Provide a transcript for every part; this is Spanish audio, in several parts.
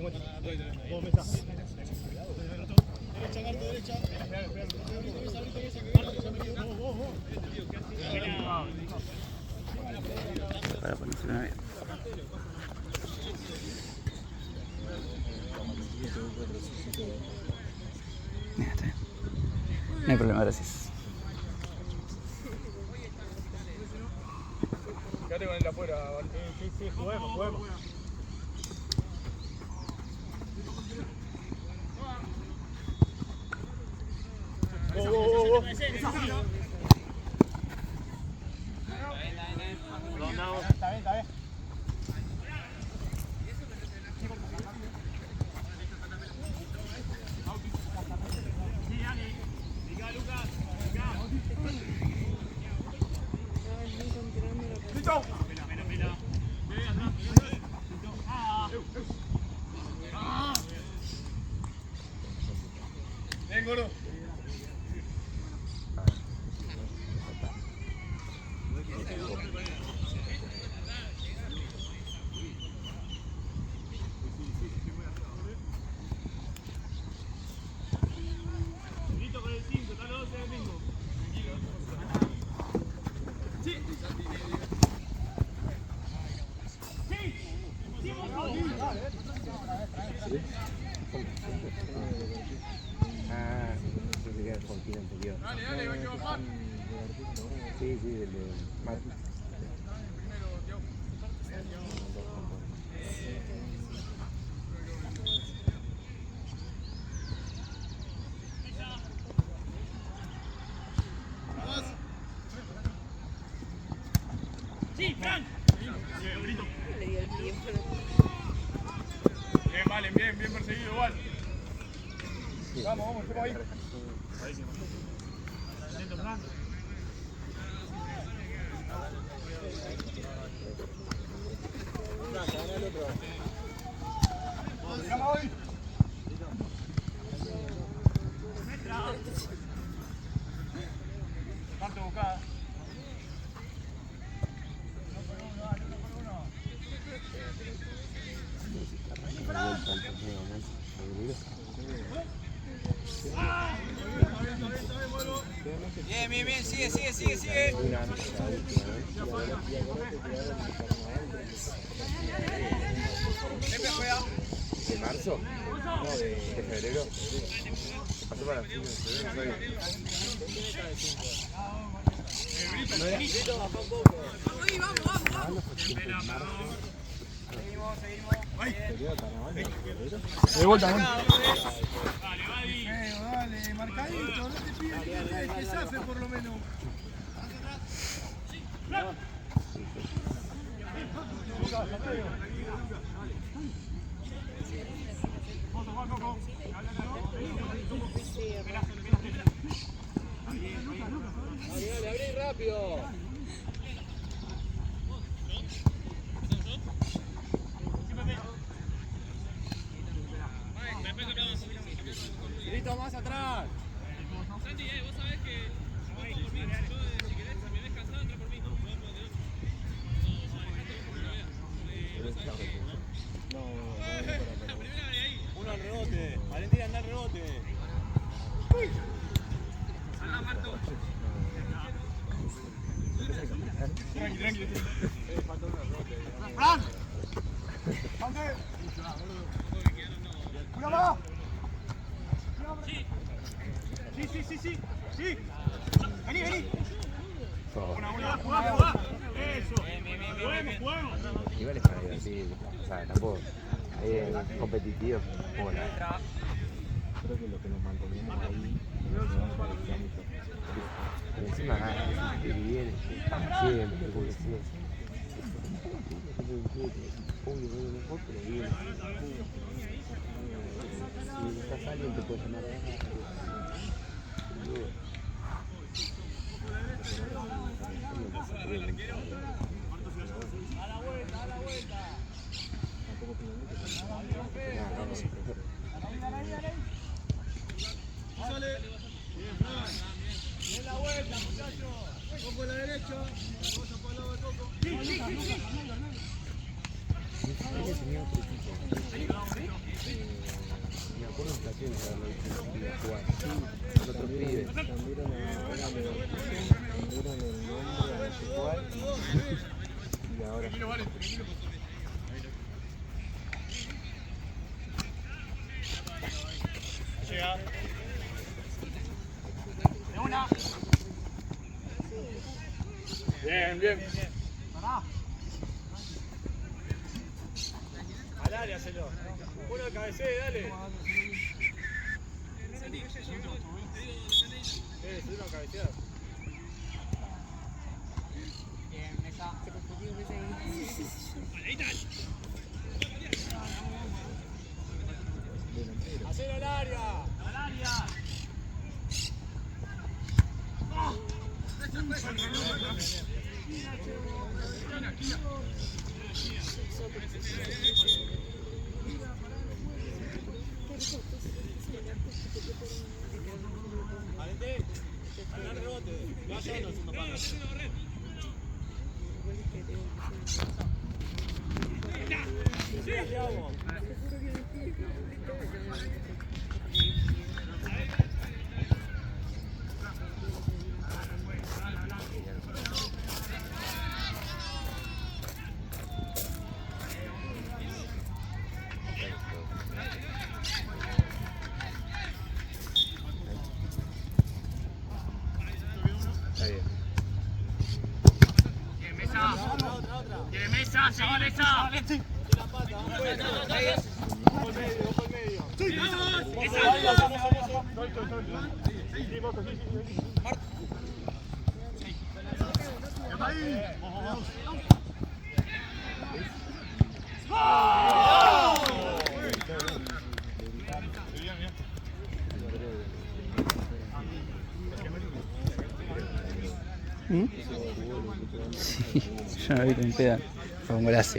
50. Vos mesa. Derecha, Marto, derecha. Vos. Para ponerse una vez. Ya está bien. No hay problema, gracias. Quédate con él afuera. Sí, juguemos. Go. Está bien. ¡Listo! Bien, gordo. Dale, hay que bajar. Sí, el de Mati. Sí, Fran. Le dio el tiempo. Bien, Valen, bien perseguido igual. Vamos, estamos ahí. Atento, Fran. Vamos hoy. Marto buscada. Bien, sigue. Pepe juega. ¿De marzo? No, de febrero. Pasó para fin de febrero. De vuelta, ¿no? Dale, marcadito, no te pides que zafe por lo menos. Abrí rápido. Grito más atrás. Santi, vos sabés que vos por mí, yo si querés, si me ves cansado, entra por mí. La primera vez ahí. Uno al rebote. Valentín, anda al rebote. Andá, Marto. Tranqui. ¡Fran! ¡Ande! ¡Una más! Sí. Vení. Una. Eso. Juguemos. Igual es para divertir, o sea, tampoco es competitivo. Bueno, creo que lo que nos mantenemos ahí nos parecía mucho. Pero encima que viene siempre, porque si es obvio, mejor, pero viene. Si estás alguien te puede llamar A la vuelta. Sale. Bien la vuelta, muchachos. Coco a la derecha. Vamos a por el lado de Coco. Sí. Chile tenía otro equipo. Me acuerdo en Platense haberlo visto jugar. El otro pibe. Cambiaron el nombre a no sé cuál. Y ahora Llega. De una. Bien, bien. Al área, hacelo. Uno de cabecea, dale. Subir una cabeceada. Hacelo al área. Al área. Valentín, ganar rebote. Lo hace otro segundo palo. está bien. ¡Tiene mesa! ¡Llegó mesa! La pata, ojo el medio, ojo el medio. ¿Mm? Sí, yo no vi un pedo. Fue un golazo.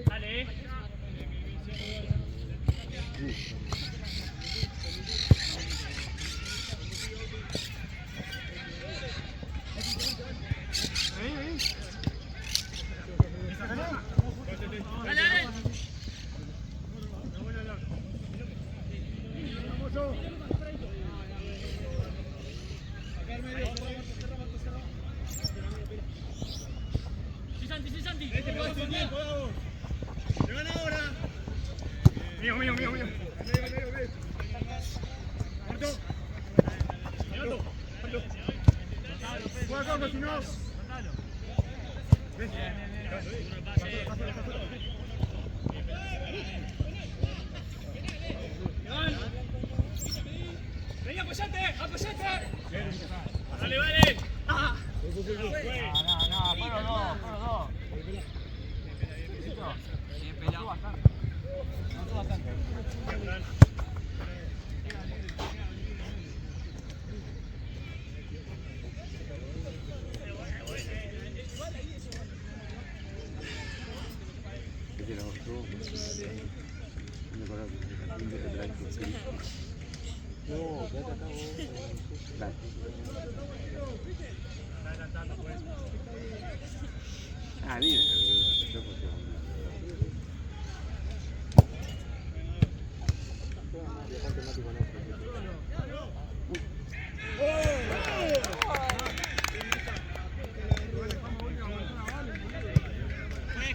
Dale. Sí, Santi. Mío. Juega Carlos, si no. Vení, apoyate. Dale, vale. No. Bien pelado. Este lo gustó. Me acuerdo que el de blanco. No, quédate acá vos. Blanco. Ah, mira, yo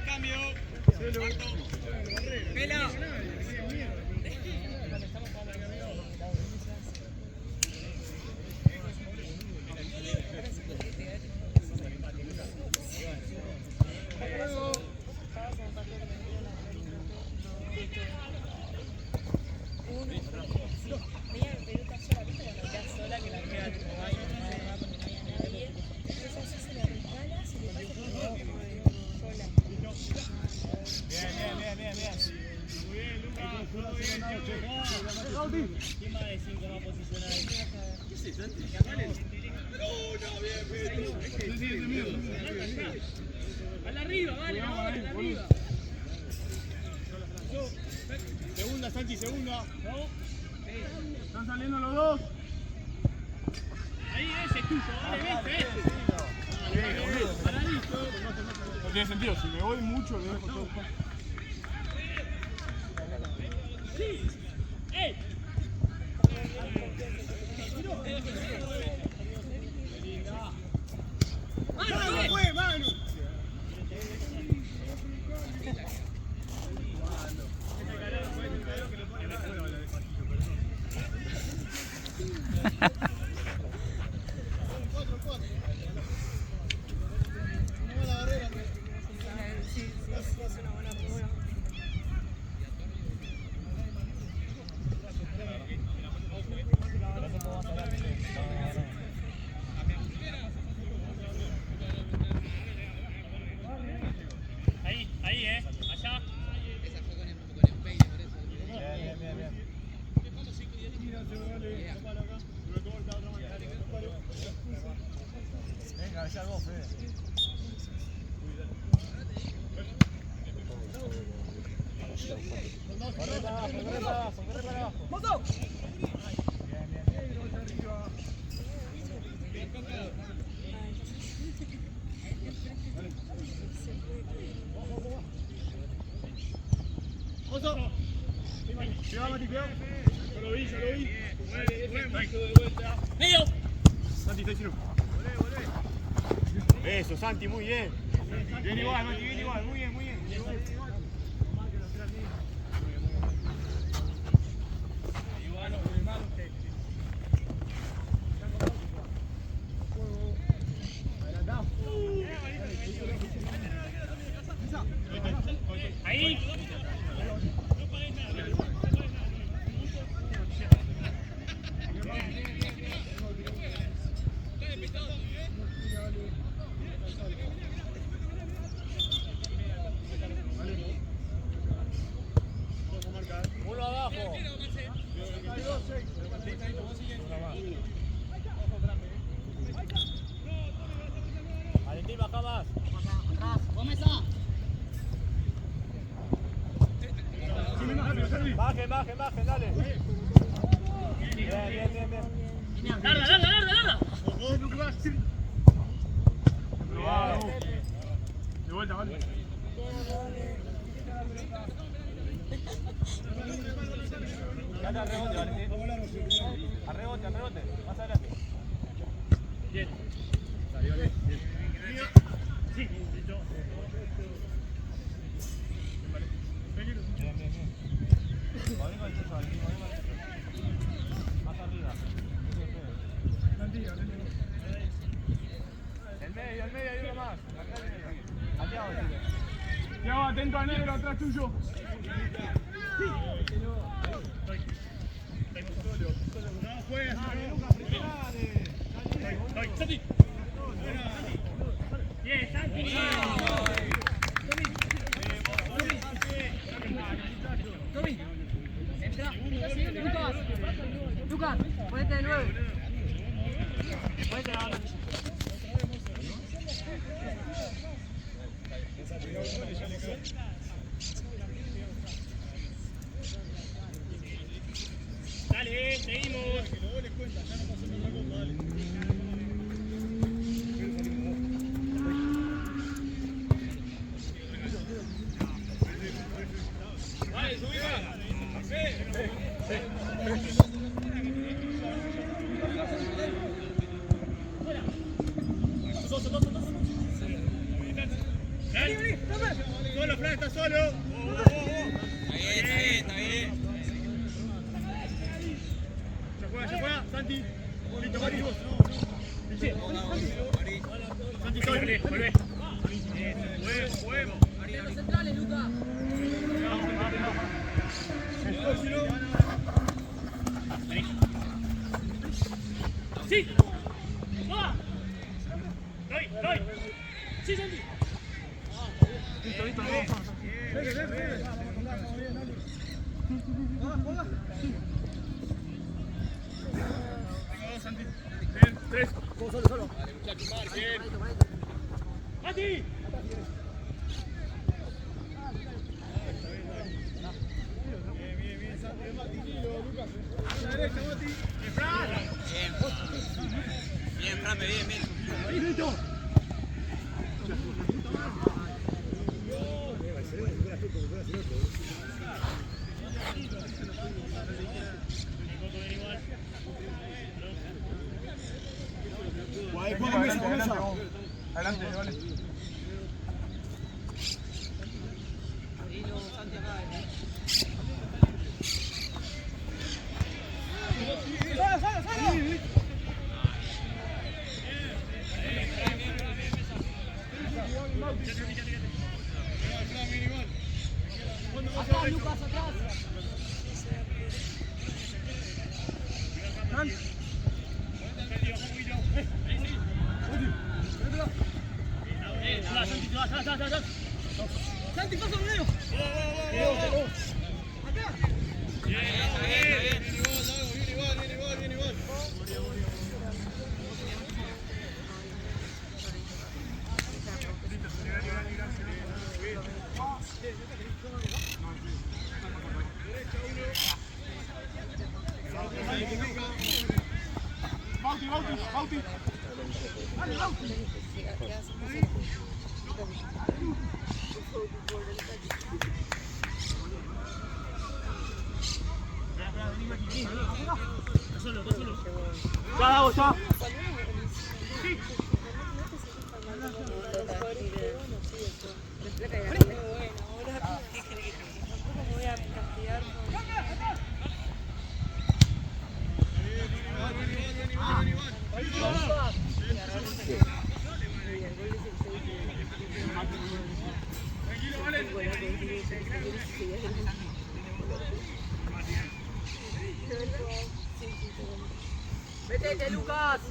Cambio. Pela. ¿Quién más de 5 va a posicionar ahí? ¿Qué es eso? A la arriba, vale, ahora, a la arriba. Segunda, Santi, segunda. ¿No? saliendo los dos. Ahí ese es tuyo, dale, viste, ese. Paradito. No tiene sentido, si me voy mucho, le dejo todo. Sí. ¡Ey! ¡No fue, mano! Sí, es una buena prueba. Ahí, allá. Venga, ya vos, Fede. Corre para abajo, corre para abajo, corre para abajo. ¡Moto! ¡Moto! Cuidado, Mati, cuidado. Yo lo vi, yo lo vi. ¡Medio! Santi, está diciendo. Eso, Santi, muy bien. Bien igual, Mati, bien igual. Muy bien, muy bien. Ahí. Uno abajo. Valentín, baja más. Bajen, bajen, bajen, dale. Bien, bien, bien, bien. ¡Larga! Probado. De vuelta, vale. Dale al rebote, Valentín. Al rebote, más adelante. Bien. Salió bien. Sí, listo. Bien, bien, bien. Volví con el piso, Valentín, volví con el piso. Más arriba. El medio, hay uno más. Allá, Tiago, atento al negro atrás tuyo. No juegues, Santi. Bien, Santi. Tommy, entra. Lucas, ponete de 9. Ponete de 9. Dale, seguimos. Vale, subí más. Solo, Fran, está solo. Está bien. Se juega, Santi. Listo, Mari, vos. Santi, Volvé. Juego. Los centrales, Lucas. Sí. ¡Va! ¡Doy! ¡Sí, Santi! Listo. Santi. Bien, 3. Solo. Vale, muchachos, marquen. ¡Mati! Bien, Santi, Mati, Lucas. A la derecha, Mati. Rape, bien, bien. Adelante, vale. Atrás, Lucas, atrás. Santi, pasa el medio. Acá. Bauti, Bauti, Bauti. Dale, Bauti. Ya, vamos, ya. Vete, Lucas.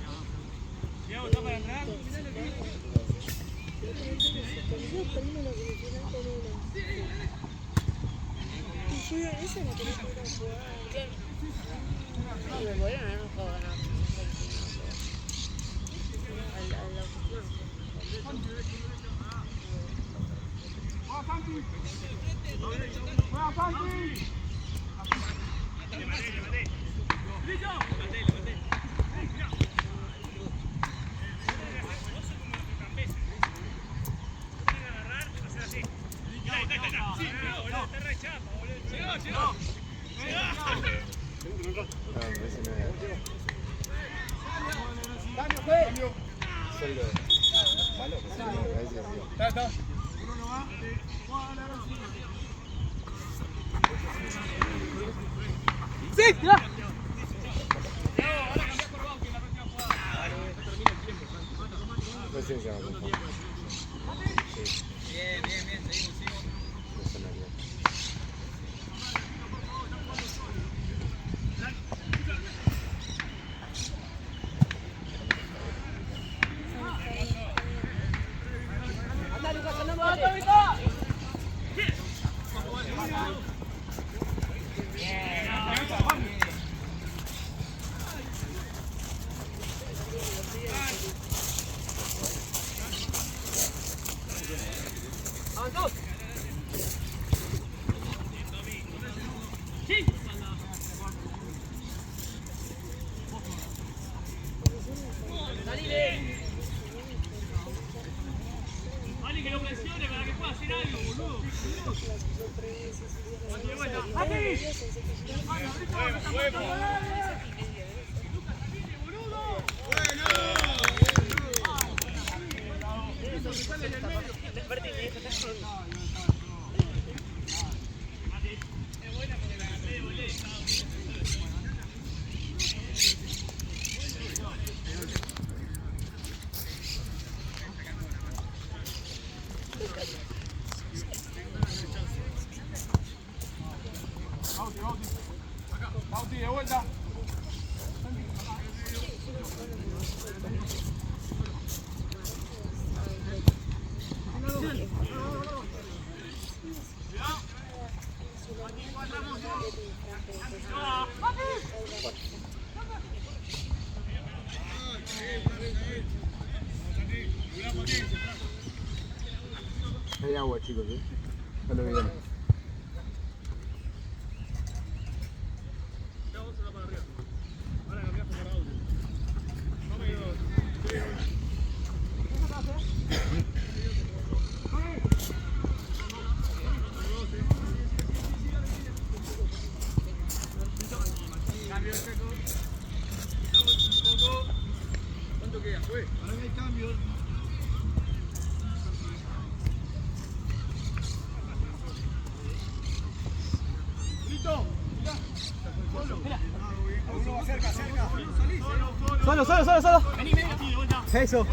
Sí, ya. Bien, bien, bien, seguimos, seguimos. Anda, Lucas, andamos. Avanzó. Vale, que lo presione para que pueda hacer algo, boludo. Bauti, Bauti. Bauti, de vuelta. Hay agua, chicos, ¿eh? No lo olviden. Ahora cambiaste para audio. No me quedo. Cambio, Checo. ¿Cuánto queda? Fue. Ahora hay cambios. ¡Listo! Uno cerca, cerca. Solo. Eso.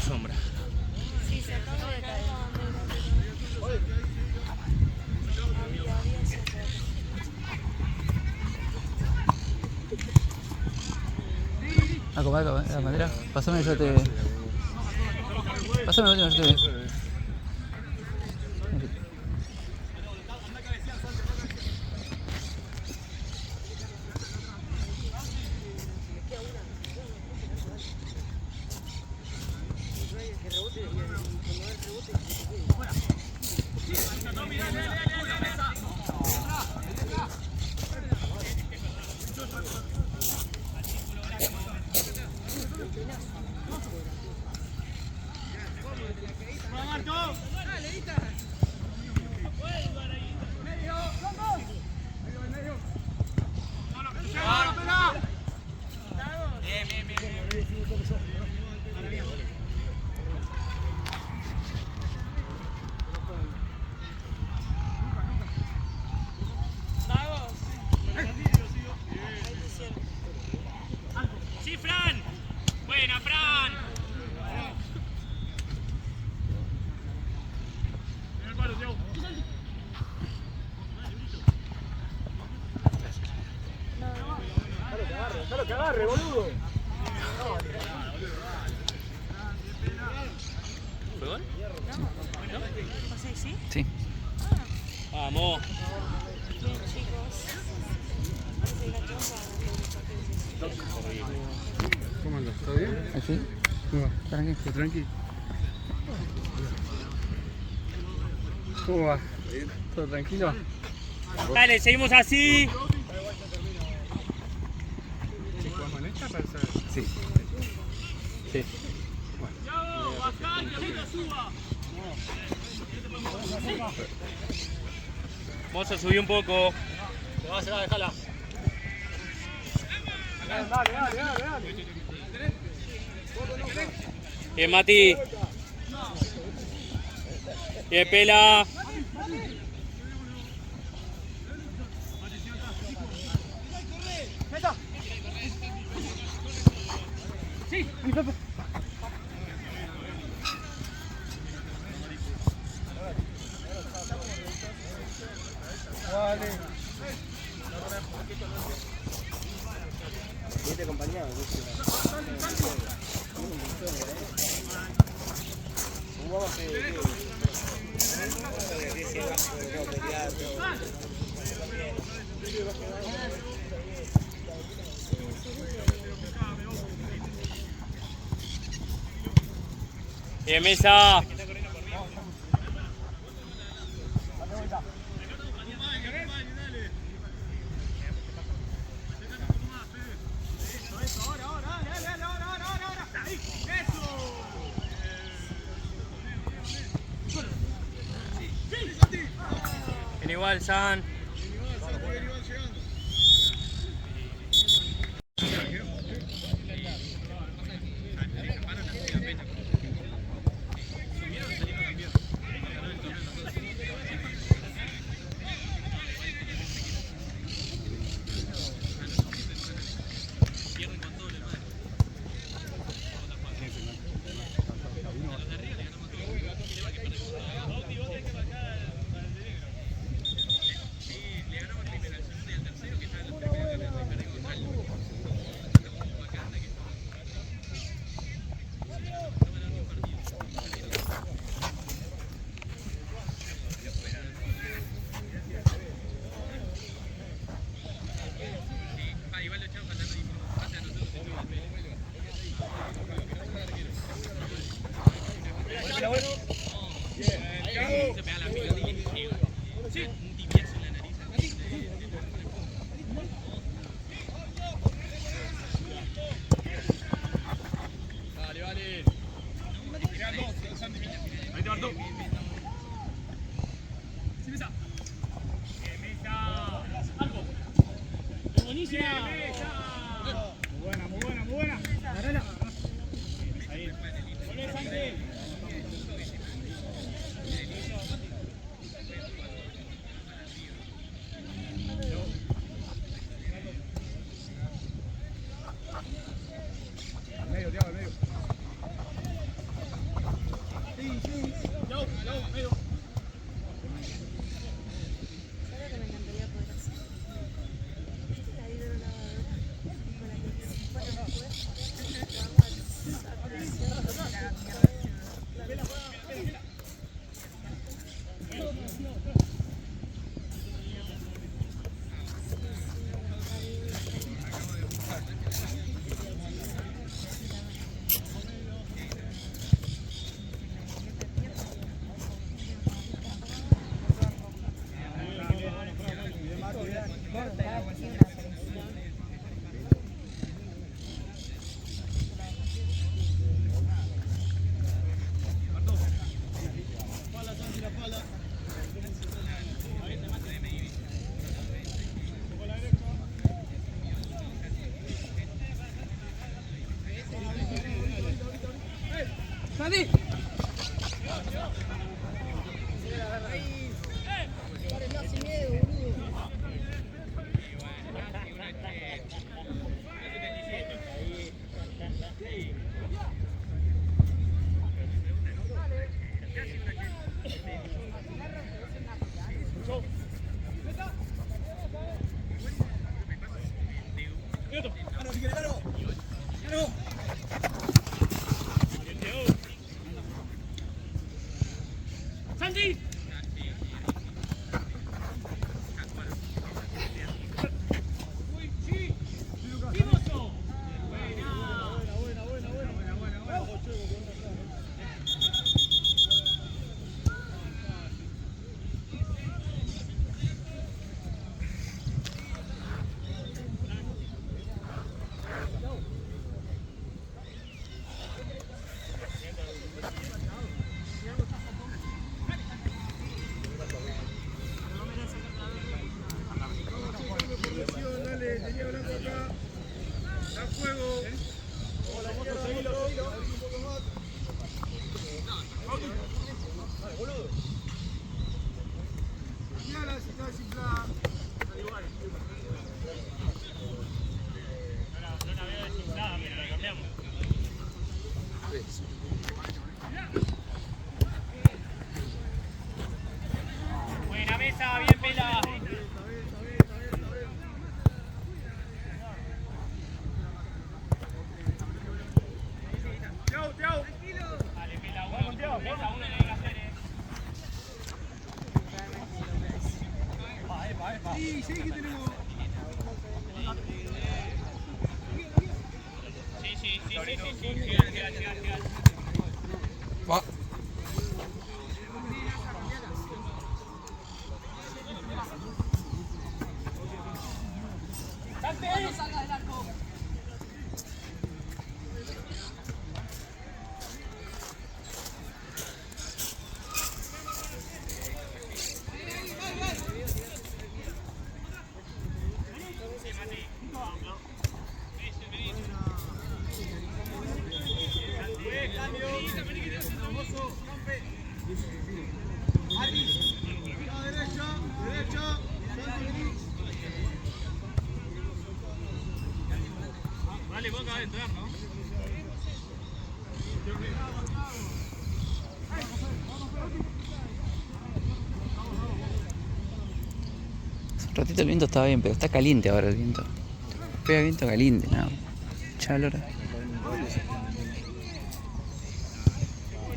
Sombra. Sí, se acaba de caer. Acá, la bandera. Pásame, yo te. Pásame la última, yo te. Sí, Fran. Buena, Fran. Déjalo que agarre, boludo. ¿Fue gol? ¿O sí, sí? Sí. Vamos. Bien, chicos. Se la ¿Cómo andas? ¿Todo bien? ¿Así? ¿Cómo va? Tranqui. ¿Todo tranqui? ¿Cómo va? ¿Todo tranquilo? Dale, seguimos así. ¿Jugamos con esta para saber? Sí. Sí. Vamos a subir un poco. Dale. Bien, Mati. Bien, Pela. Bien, Mesa. Bien, igual, San. buenísima. Muy buena, muy buena, muy buena. Arana. Ahí. Volvé, Santi. Al medio, Thiago, al medio. Yo, medio. ¿Sabes lo que me encantaría poder hacer? La hidrolavadora con la que se pone después, Santi. Dale, tenía hablando acá. Da fuego. Mirala si está desinflada. No la veo desinflada, pero la cambiamos. Buena mesa, bien pela. Dale, pela, uno, pela, uno le hay que hacer, Sí, sí que tenemos. Sí. Va. Dale, vos acabas de entrar, ¿no? Hace un ratito el viento estaba bien, pero está caliente ahora el viento. Pega viento caliente, nada. Chalora.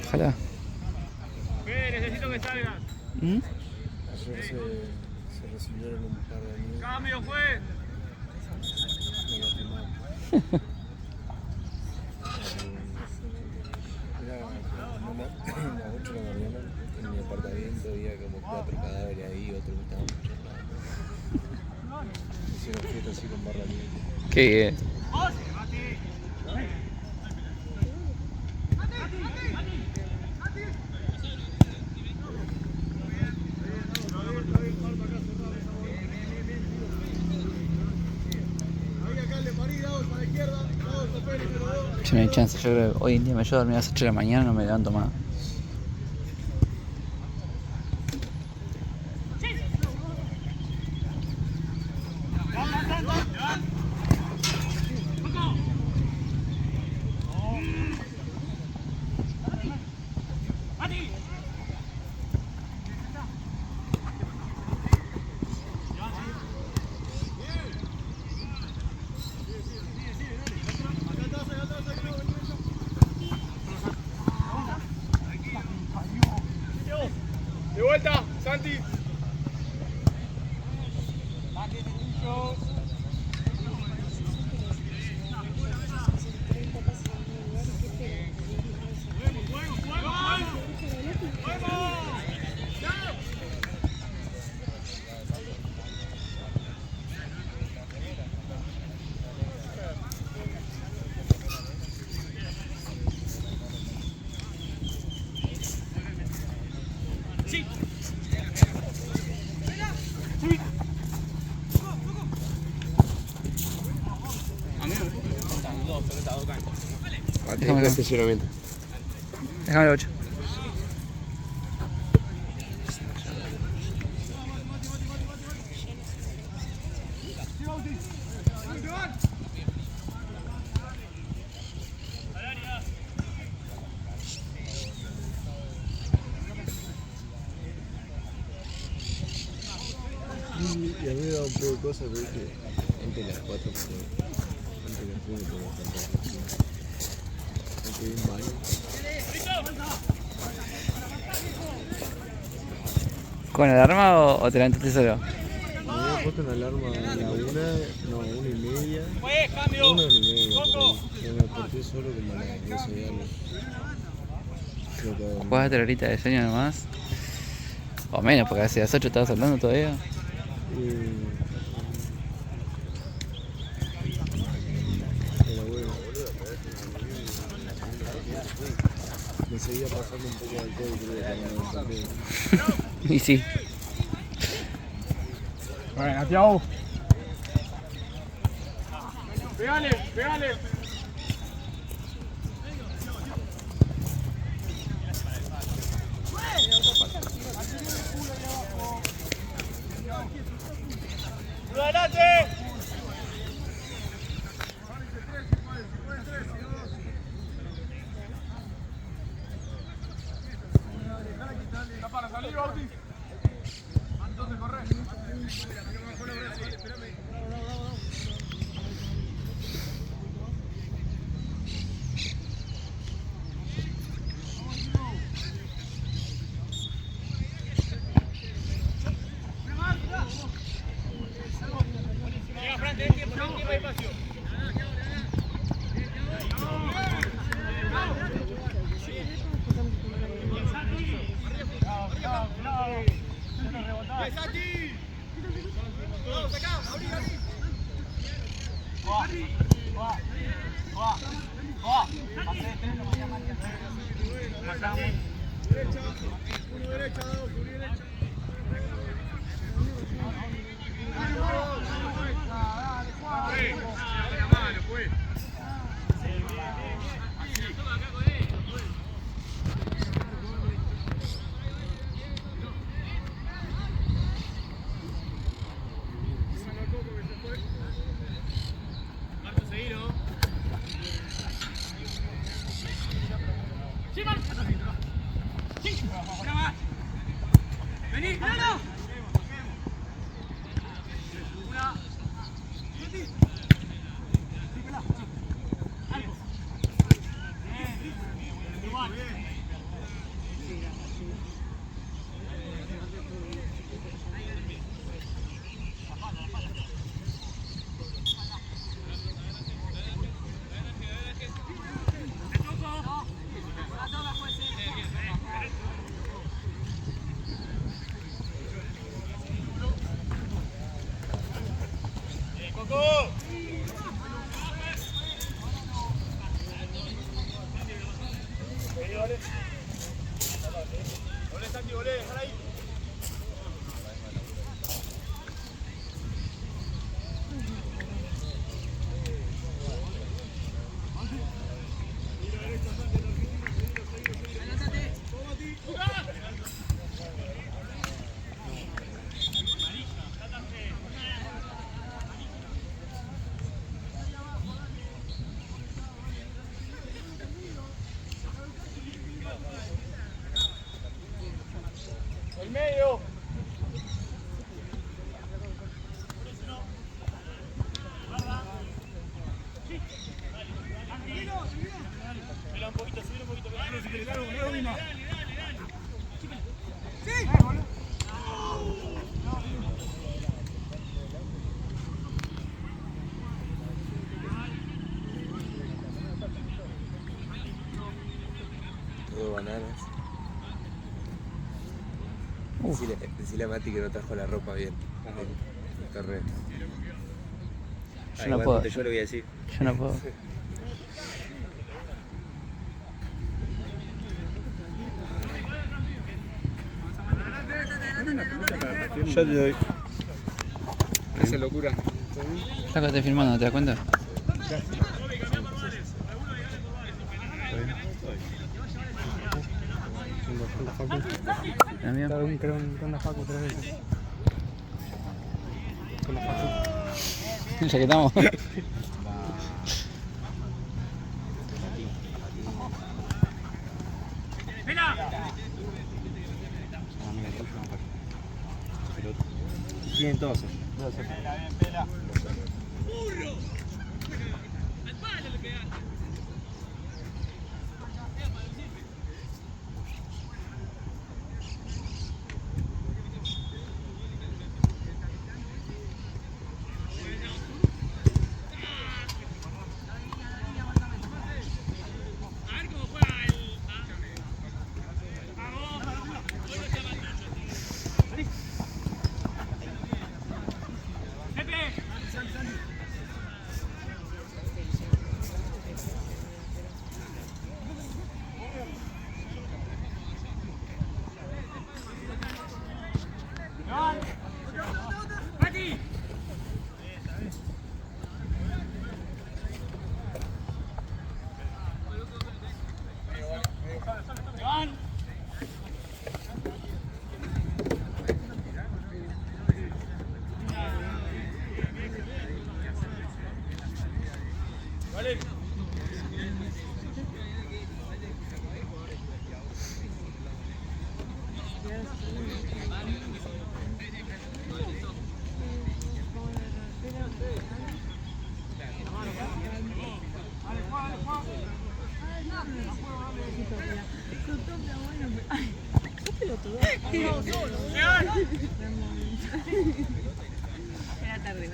Ojalá. Necesito que salgas. ¿Mm? Ayer se recibieron un par de amigos. Cambio, juez. Me lastimaron. Era las 8 de la mañana en mi apartamento, había como 4 cadáveres ahí, otros que estaban charlando. Hicieron fiesta así con barra libre. Qué bien. Si no hay chance, yo creo que hoy en día me llevo a dormir a las 8 de la mañana, no me levanto más. De vuelta, Santi. Déjame el estacionamiento. Déjame el 8. Y a mí me da un poco de cosas, pero es que antes de las 4, antes de las 1 podemos cantar. Antes de un baño. ¿Con alarma o te levantaste solo? Me había puesto una alarma a la 1, no, 1:30. Cambio. 1:30, por ahí. Yo me desperté solo como a las 12 y algo. Creo que 4 horitas de sueño nomás. O menos, porque hace las 8 estabas hablando todavía. Pero bueno, me seguía pasando un poco de alcohol, creo que también. Y sí. Bueno, Tiago. Pégale, pégale. ¡Adelante! Está para salir, Bauti. Entonces corre. Llega, Fran, tenés tiempo, hay espacio. Vamos acá, abrí, abrí. Marco, seguí, ¿no? ¡Sí, Marco! ¡Sí! ¡Una más! ¡Vení! ¡Una! bananas. Uf, Decile a Mati que no trajo la ropa bien. El torneo. yo no puedo. Yo lo voy a decir. Yo no puedo. Ya te doy. Esa locura. Flaco, te filmando, ¿te das cuenta? ¿La mía? Creo con la Facu 3 veces. Con la Facu. Ya que estamos. Tienen todos. Era tarde,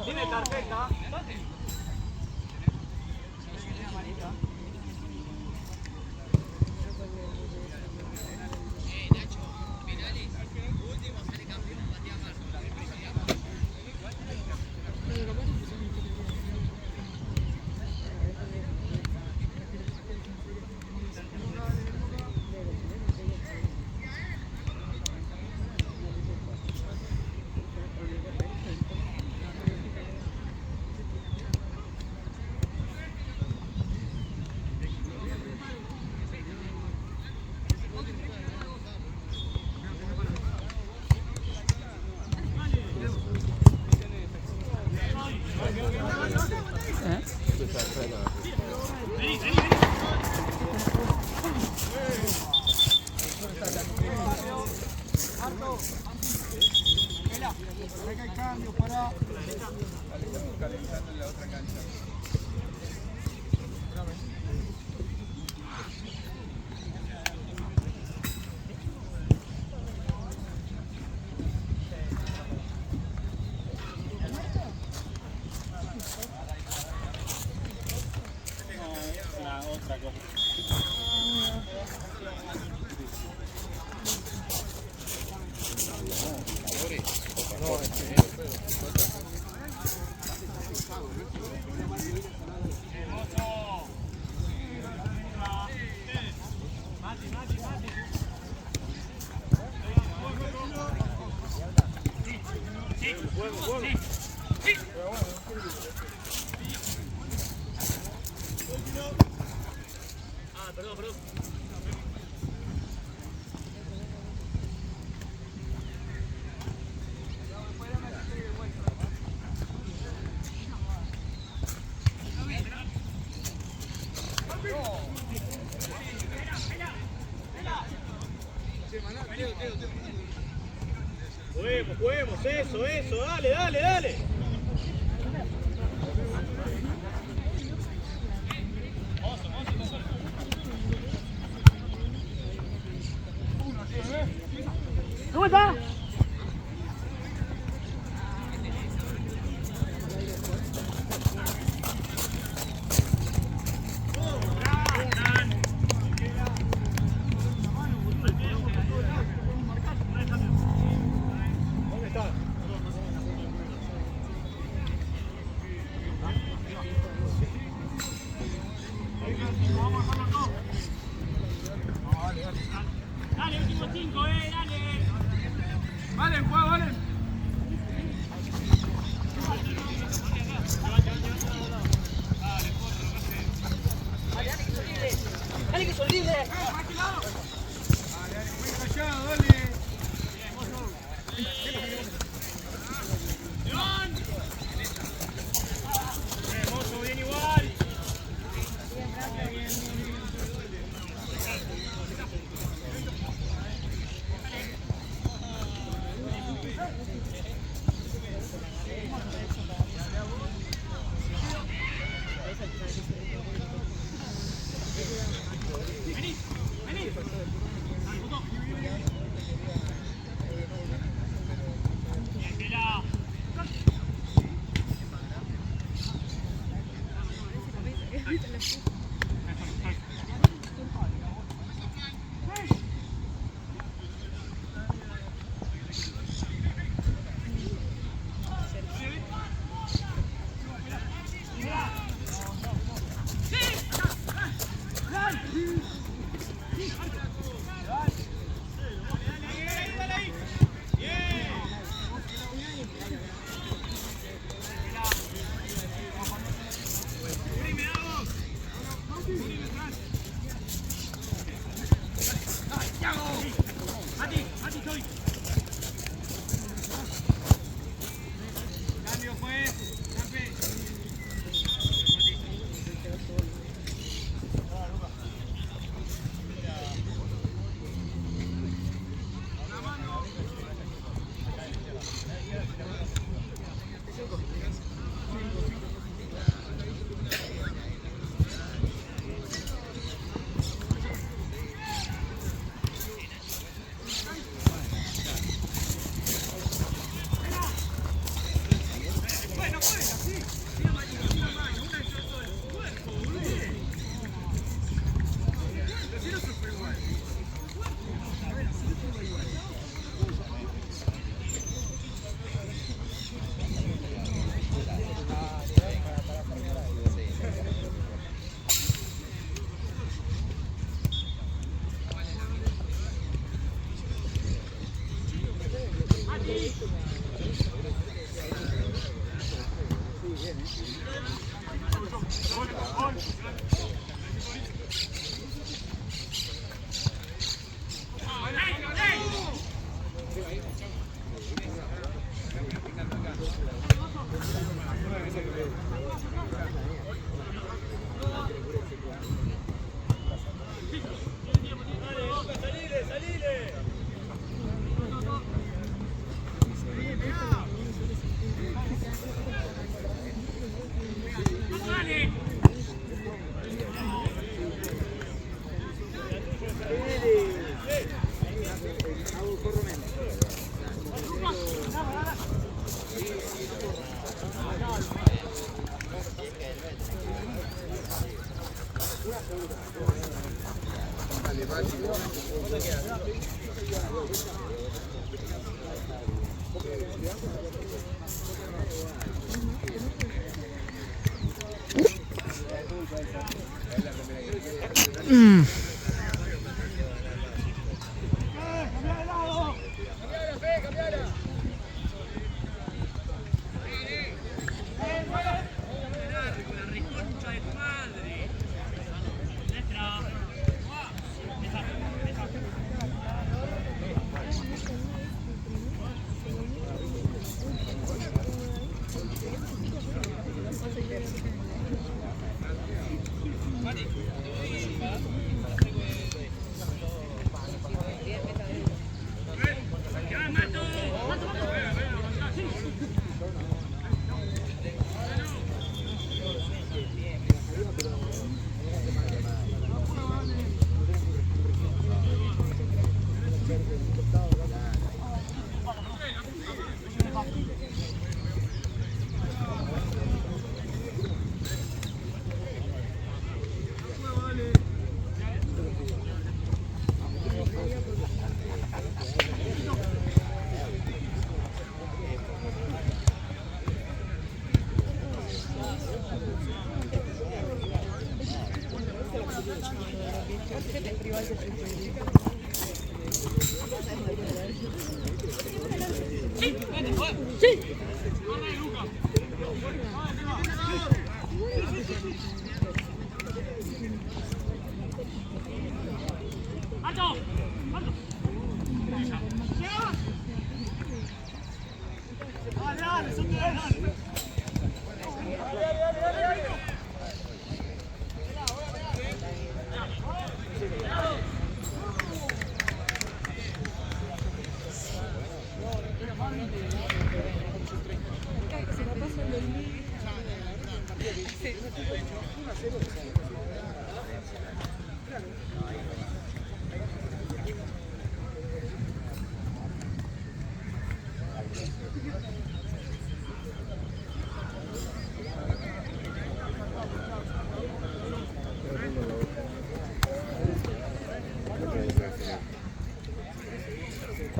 Tiene tarjeta. Juguemos, eso, dale. ¿Cómo está? Dale, último 5, dale. Vale, juega, vale. Dale que son libres. Hermoso, bien igual.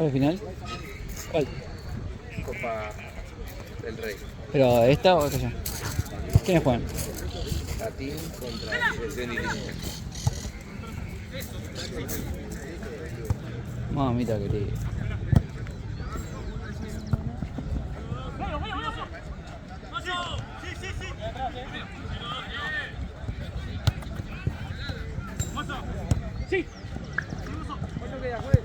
¿Cuál es el final? ¿Cuál? Copa del Rey. ¿Pero esta o otra ya? ¿Quiénes juegan? Latín contra Selección y Línea. Mamita querida. Sí. ¿Cuánto queda, juez?